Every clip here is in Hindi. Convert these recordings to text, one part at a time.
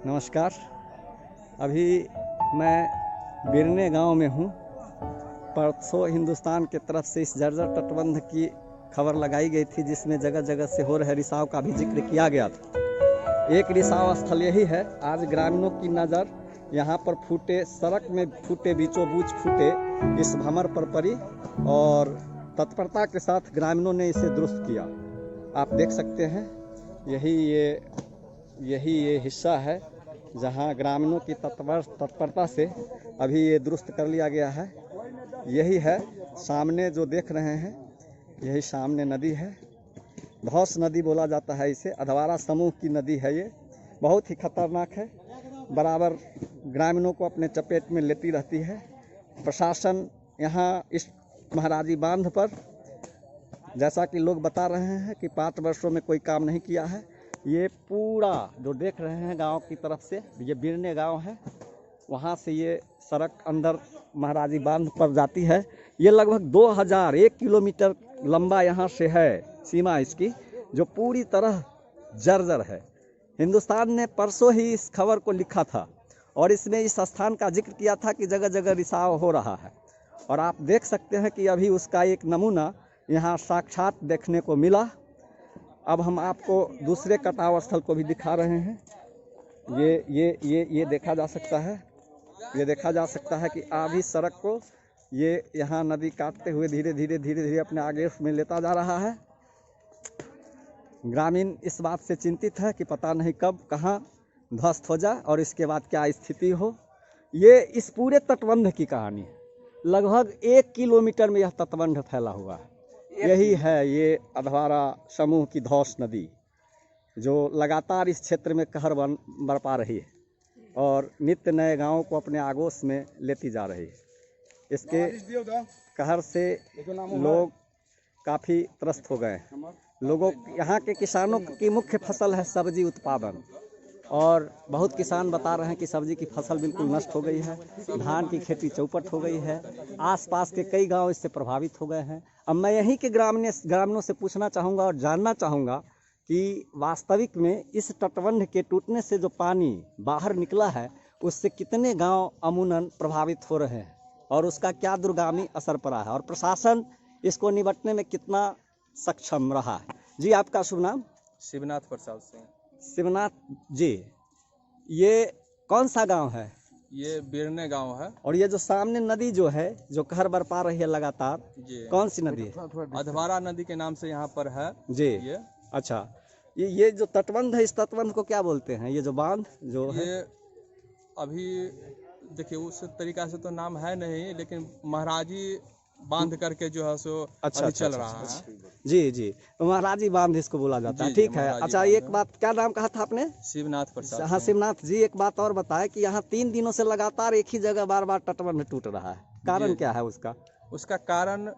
नमस्कार। अभी मैं बिरने गांव में हूं। परसों हिंदुस्तान के तरफ से इस जर्जर तटबंध की खबर लगाई गई थी, जिसमें जगह जगह से हो रहे रिसाव का भी जिक्र किया गया था। एक रिसाव स्थल यही है। आज ग्रामीणों की नज़र यहाँ पर फूटे, सड़क में फूटे, बीचों बीच फूटे इस भंवर पर पड़ी और तत्परता के साथ ग्रामीणों ने इसे दुरुस्त किया। आप देख सकते हैं, यही ये हिस्सा है जहां ग्रामीणों की तत्परता से अभी ये दुरुस्त कर लिया गया है। यही है सामने जो देख रहे हैं, यही सामने नदी है। धौस नदी बोला जाता है इसे। अधवारा समूह की नदी है ये। बहुत ही खतरनाक है। बराबर ग्रामीणों को अपने चपेट में लेती रहती है। प्रशासन यहाँ इस महाराजी बांध पर, जैसा कि लोग बता रहे हैं कि 5 वर्षों में कोई काम नहीं किया है। ये पूरा जो देख रहे हैं गांव की तरफ से, ये बिरने गांव है, वहाँ से ये सड़क अंदर महाराजी बांध पर जाती है। ये लगभग 1 किलोमीटर लंबा यहाँ से है सीमा इसकी, जो पूरी तरह जर्जर है। हिंदुस्तान ने परसों ही इस खबर को लिखा था और इसमें इस स्थान का जिक्र किया था कि जगह जगह रिसाव हो रहा है। और आप देख सकते हैं कि अभी उसका एक नमूना यहाँ साक्षात देखने को मिला। अब हम आपको दूसरे कटाव स्थल को भी दिखा रहे हैं। ये देखा जा सकता है। ये देखा जा सकता है कि आधी सड़क को ये यहाँ नदी काटते हुए धीरे धीरे अपने आगे में लेता जा रहा है। ग्रामीण इस बात से चिंतित है कि पता नहीं कब कहाँ ध्वस्त हो जाए और इसके बाद क्या स्थिति हो। ये इस पूरे तटबंध की कहानी है। लगभग 1 किलोमीटर में यह तटबंध फैला हुआ है। यही है ये अधवारा समूह की धौस नदी, जो लगातार इस क्षेत्र में कहर बरपा रही है और नित्य नए गांवों को अपने आगोश में लेती जा रही है। इसके कहर से लोग काफ़ी त्रस्त हो गए हैं। लोगों, यहाँ के किसानों की मुख्य फसल है सब्जी उत्पादन, और बहुत किसान बता रहे हैं कि सब्जी की फसल बिल्कुल नष्ट हो गई है। धान की खेती चौपट हो गई है। आसपास के कई गांव इससे प्रभावित हो गए हैं। अब मैं यहीं के ग्रामीणों से पूछना चाहूँगा और जानना चाहूँगा कि वास्तविक में इस तटबंध के टूटने से जो पानी बाहर निकला है, उससे कितने गांव अमूनन प्रभावित हो रहे हैं और उसका क्या दूरगामी असर पड़ा है, और प्रशासन इसको निपटने में कितना सक्षम रहा है। जी, आपका शुभ नाम? शिवनाथ प्रसाद सिंह। शिवनाथ जी, ये कौन सा गांव है? ये बिरने गांव है। और ये जो सामने नदी जो है, जो कहर बरपा रही है लगातार, कौन सी नदी है? अधवारा नदी के नाम से यहाँ पर है जी। ये अच्छा, ये जो तटबंध है, इस तटबंध को क्या बोलते हैं? ये जो बांध जो है, ये अभी देखिए उस तरीका से तो नाम है नहीं, लेकिन महाराजी बांध करके जो है सो अभी चल रहा है। जी, तो महाराजी बांध इसको बोला जाता है। ठीक है। अच्छा, एक बात, क्या नाम कहा था आपने? शिवनाथ प्रसाद। हाँ, शिवनाथ जी, एक बात और बताएं कि यहाँ 3 दिनों से लगातार एक ही जगह बार बार तटबंध टूट रहा है। कारण क्या है उसका? उसका कारण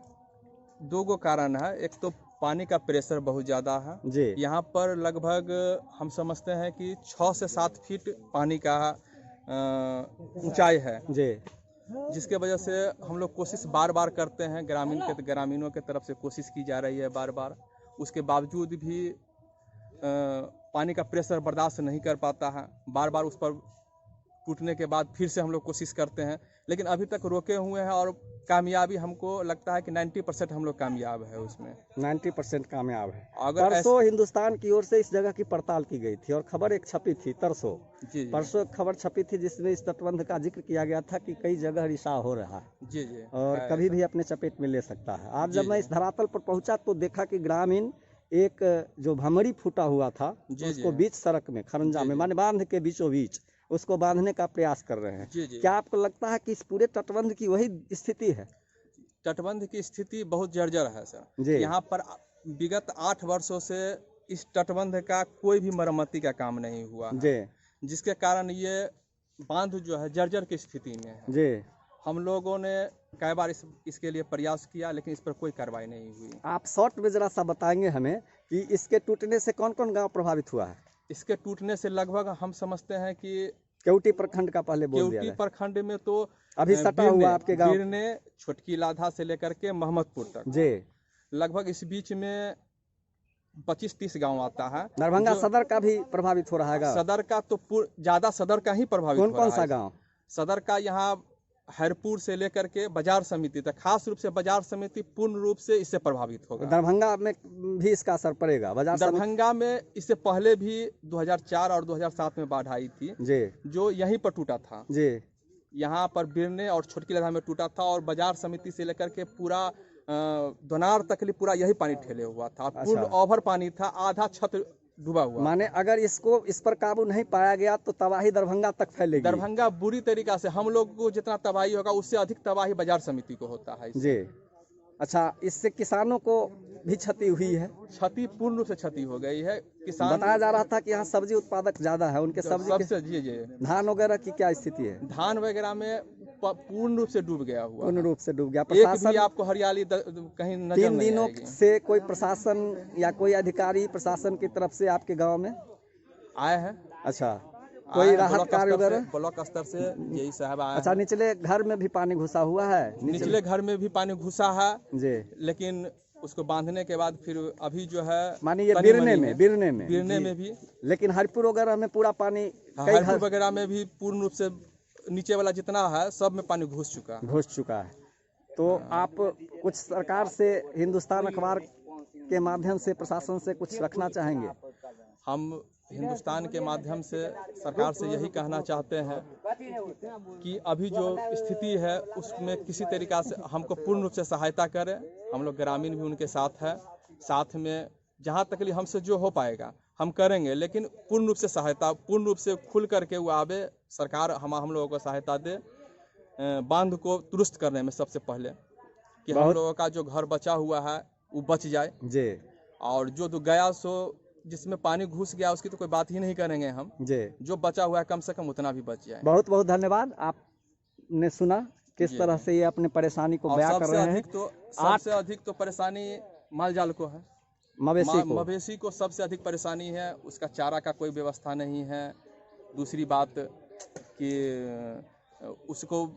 2 कारण है। एक तो पानी का प्रेशर बहुत ज़्यादा है जी। यहाँ पर लगभग हम समझते हैं कि 6 से 7 फीट पानी का ऊंचाई है जी, जिसके वजह से हम लोग कोशिश बार बार करते हैं। ग्रामीणों के तरफ से कोशिश की जा रही है बार बार। उसके बावजूद भी पानी का प्रेशर बर्दाश्त नहीं कर पाता है। बार बार उस पर टूटने के बाद फिर से हम लोग कोशिश करते हैं, लेकिन अभी तक रोके हुए हैं और कामयाबी हमको लगता है कि 90% हम लोग कामयाब है उसमें। 90% कामयाब है। अगर परसों हिंदुस्तान की ओर से इस जगह की पड़ताल की गई थी और खबर एक छपी थी परसों। जी। परसों खबर छपी थी जिसमें इस तटबंध का जिक्र किया गया था कि कई जगह रिसाव हो रहा है। जी और कभी भी अपने चपेट में ले सकता है। आज जब मैं इस धरातल पर पहुंचा तो देखा कि ग्रामीण एक जो भमरी फूटा हुआ था, उसको बीच सड़क में, खरंजा में, माने बांध के बीचों बीच उसको बांधने का प्रयास कर रहे हैं। क्या आपको लगता है कि इस पूरे तटबंध की वही स्थिति है? तटबंध की स्थिति बहुत जर्जर है सर। यहाँ पर विगत 8 वर्षों से इस तटबंध का कोई भी मरम्मती का काम नहीं हुआ है, जिसके कारण ये बांध जो है जर्जर की स्थिति में है। जी। हम लोगों ने कई बार इसके लिए प्रयास किया, लेकिन इस पर कोई कार्रवाई नहीं हुई। आप शॉर्ट में जरा सा बताएंगे हमें कि इसके टूटने से कौन कौन गाँव प्रभावित हुआ है? इसके टूटने से लगभग हम समझते हैं कि केवटी प्रखंड का पहले बोल दिया। केवटी प्रखंड में तो अभी सटा हुआ आपके गांव, बिरने, छोटकी लाधा से लेकर के मोहम्मदपुर तक जी, लगभग इस बीच में 25-30 गांव आता है। दरभंगा जो सदर का भी प्रभावित हो रहा है सदर का तो ज्यादा सदर का ही प्रभावित कौन हो कौन रहा सा है। गांव? सदर का यहाँ हरपुर से लेकर के बाजार समिति तक, खास रूप से बाजार समिति पूर्ण रूप से इससे प्रभावित होगा। दरभंगा में भी इसका असर पड़ेगा? बाजार दरभंगा में इससे पहले भी 2004 और 2007 में बाढ़ आई थी जी, जो यहीं पर टूटा था जी, यहाँ पर बिरने और छोटकी लधा में टूटा था, और बाजार समिति से लेकर के पूरा दोनार तक पूरा यही पानी ठेले हुआ था। पूर्ण ओवर पानी था, आधा छत डूबा हुआ। माने अगर इस पर काबू नहीं पाया गया तो तबाही दरभंगा तक फैलेगी। दरभंगा बुरी तरीका से, हम लोग को जितना तबाही होगा उससे अधिक तबाही बाजार समिति को होता है जी। अच्छा, इससे किसानों को भी क्षति हुई है? क्षति पूर्ण रूप से क्षति हो गई है। किसान, बताया जा रहा था कि यहाँ सब्जी उत्पादक ज्यादा है, उनके सबसे जी धान वगैरह की क्या स्थिति है? धान वगैरह में पूर्ण रूप से डूब गया हुआ, पूर्ण रूप से डूब गया। एक भी आपको हरियाली कहीं नजर 3 दिनों से कोई प्रशासन या कोई अधिकारी प्रशासन की तरफ से आपके गांव में आए हैं? अच्छा, कोई राहत कार्य वगैरह? ब्लॉक स्तर से यही साहब आए। अच्छा, निचले घर में भी पानी घुसा हुआ है? निचले घर में भी पानी घुसा है जी, लेकिन उसको बांधने के बाद फिर अभी जो है मानिए बिरने में भी, लेकिन हरिपुर वगैरह में पूरा पानी, हरिपुर वगैरह में भी पूर्ण रूप से नीचे वाला जितना है सब में पानी घुस चुका है। तो आप कुछ सरकार से, हिंदुस्तान अखबार के माध्यम से, प्रशासन से कुछ रखना चाहेंगे? हम हिंदुस्तान के माध्यम से सरकार से यही कहना चाहते हैं कि अभी जो स्थिति है उसमें किसी तरीका से हमको पूर्ण रूप से सहायता करें। हम लोग ग्रामीण भी उनके साथ है, साथ में जहाँ तक हमसे जो हो पाएगा हम करेंगे, लेकिन पूर्ण रूप से सहायता, पूर्ण रूप से खुल करके वो आवे, सरकार हम लोगों को सहायता दे बांध को दुरुस्त करने में सबसे पहले, कि हम लोगों का जो घर बचा हुआ है वो बच जाए जी, और जो तो गया सो जिसमें पानी घुस गया उसकी तो कोई बात ही नहीं करेंगे हम जी, जो बचा हुआ है कम से कम उतना भी बच जाए। बहुत बहुत धन्यवाद। आपने सुना किस तरह से ये अपने परेशानी को बयां कर रहे हैं। सबसे अधिक तो परेशानी माल जाल को है, मवेशी को सबसे अधिक परेशानी है। उसका चारा का कोई व्यवस्था नहीं है। दूसरी बात कि उसको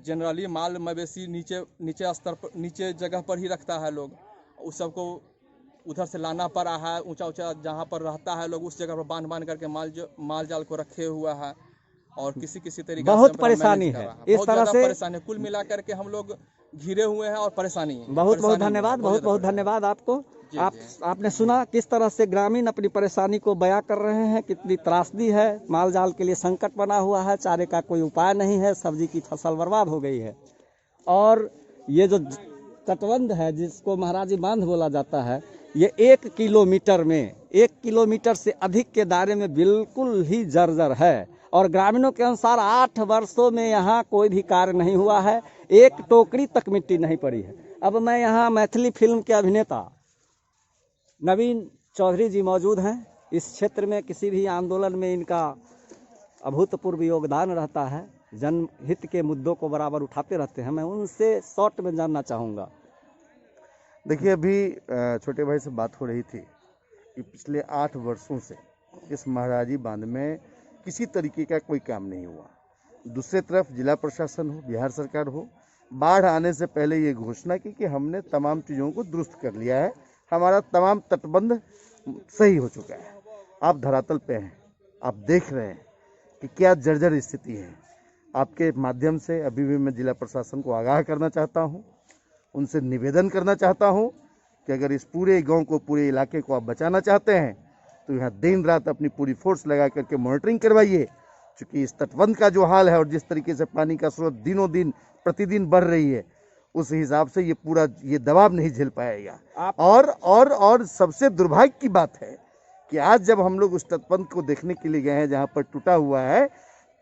जनरली माल मवेशी नीचे स्तर पर, नीचे जगह पर ही रखता है लोग, उस सबको उधर से लाना पड़ा है। ऊंचा जहाँ पर रहता है लोग उस जगह पर बांध करके माल जाल को रखे हुआ है, और किसी तरीके बहुत परेशानी है। इस तरह से परेशानी कुल मिलाकर के हम लोग घिरे हुए हैं और परेशानी है। बहुत धन्यवाद, बहुत धन्यवाद आपको। आपने सुना किस तरह से ग्रामीण अपनी परेशानी को बयां कर रहे हैं, कितनी त्रासदी है, माल जाल के लिए संकट बना हुआ है, चारे का कोई उपाय नहीं है, सब्जी की फसल बर्बाद हो गई है। और ये जो तटबंध है जिसको महाराजी बांध बोला जाता है, ये 1 किलोमीटर में 1 किलोमीटर से अधिक के दायरे में बिल्कुल ही जर्जर है, और ग्रामीणों के अनुसार 8 वर्षों में यहाँ कोई भी कार्य नहीं हुआ है, एक टोकरी तक मिट्टी नहीं पड़ी है। अब मैं यहाँ मैथिली फिल्म के अभिनेता नवीन चौधरी जी मौजूद हैं। इस क्षेत्र में किसी भी आंदोलन में इनका अभूतपूर्व योगदान रहता है, जनहित के मुद्दों को बराबर उठाते रहते हैं। मैं उनसे शॉर्ट में जानना चाहूँगा। देखिए, अभी छोटे भाई से बात हो रही थी कि पिछले 8 वर्षों से इस महाराजी बांध में किसी तरीके का कोई काम नहीं हुआ। दूसरी तरफ जिला प्रशासन हो, बिहार सरकार हो, बाढ़ आने से पहले ये घोषणा की कि हमने तमाम चीज़ों को दुरुस्त कर लिया है, हमारा तमाम तटबंध सही हो चुका है। आप धरातल पे हैं, आप देख रहे हैं कि क्या जर्जर स्थिति है। आपके माध्यम से अभी भी मैं जिला प्रशासन को आगाह करना चाहता हूँ, उनसे निवेदन करना चाहता हूँ कि अगर इस पूरे गांव को, पूरे इलाके को आप बचाना चाहते हैं तो यहाँ दिन रात अपनी पूरी फोर्स लगा करके मॉनिटरिंग करवाइए, क्योंकि इस तटबंध का जो हाल है और जिस तरीके से पानी का स्रोत दिनों दिन प्रतिदिन बढ़ रही है, उस हिसाब से ये दबाव नहीं झेल पाएगा। और सबसे दुर्भाग्य की बात है कि आज जब हम लोग उस तटबंध को देखने के लिए गए हैं जहाँ पर टूटा हुआ है,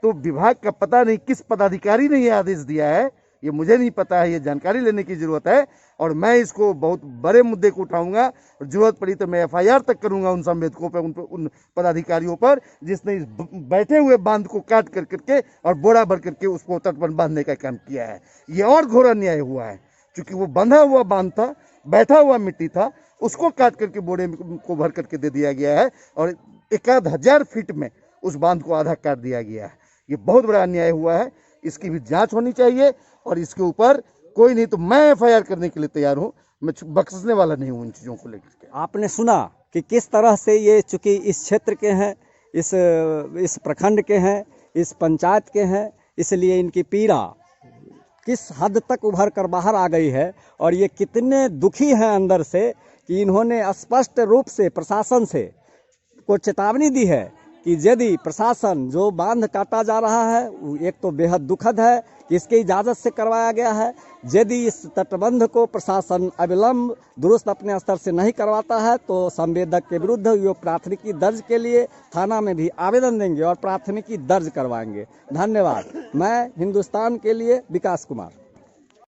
तो विभाग का पता नहीं किस पदाधिकारी ने ये आदेश दिया है, ये मुझे नहीं पता है, ये जानकारी लेने की जरूरत है। और मैं इसको बहुत बड़े मुद्दे को उठाऊंगा, और जरूरत पड़ी तो मैं FIR तक करूंगा उन संवेदकों पर, उन पदाधिकारियों पर जिसने इस बैठे हुए बांध को काट करके और बोरा भर करके उसको तटबंध बांधने का काम किया है। ये और घोर अन्याय हुआ है, क्योंकि वो बंधा हुआ बांध था, बैठा हुआ मिट्टी था, उसको काट करके बोरे को भर करके दे दिया गया है, और 1000 फीट में उस बांध को आधा काट दिया गया है। ये बहुत बड़ा अन्याय हुआ है, इसकी भी जांच होनी चाहिए, और इसके ऊपर कोई नहीं तो मैं FIR करने के लिए तैयार हूं। मैं बख्शने वाला नहीं हूँ इन चीज़ों को लेकर के। आपने सुना कि किस तरह से ये चूंकि इस क्षेत्र के हैं, इस प्रखंड के हैं, इस पंचायत के हैं, इसलिए इनकी पीड़ा किस हद तक उभर कर बाहर आ गई है और ये कितने दुखी हैं अंदर से कि इन्होंने स्पष्ट रूप से प्रशासन से को चेतावनी दी है कि यदि प्रशासन जो बांध काटा जा रहा है वो एक तो बेहद दुखद है कि इसकी इजाज़त से करवाया गया है। यदि इस तटबंध को प्रशासन अविलंब दुरुस्त अपने स्तर से नहीं करवाता है तो संवेदक के विरुद्ध ये प्राथमिकी दर्ज के लिए थाना में भी आवेदन देंगे और प्राथमिकी दर्ज करवाएंगे। धन्यवाद। मैं हिंदुस्तान के लिए विकास कुमार।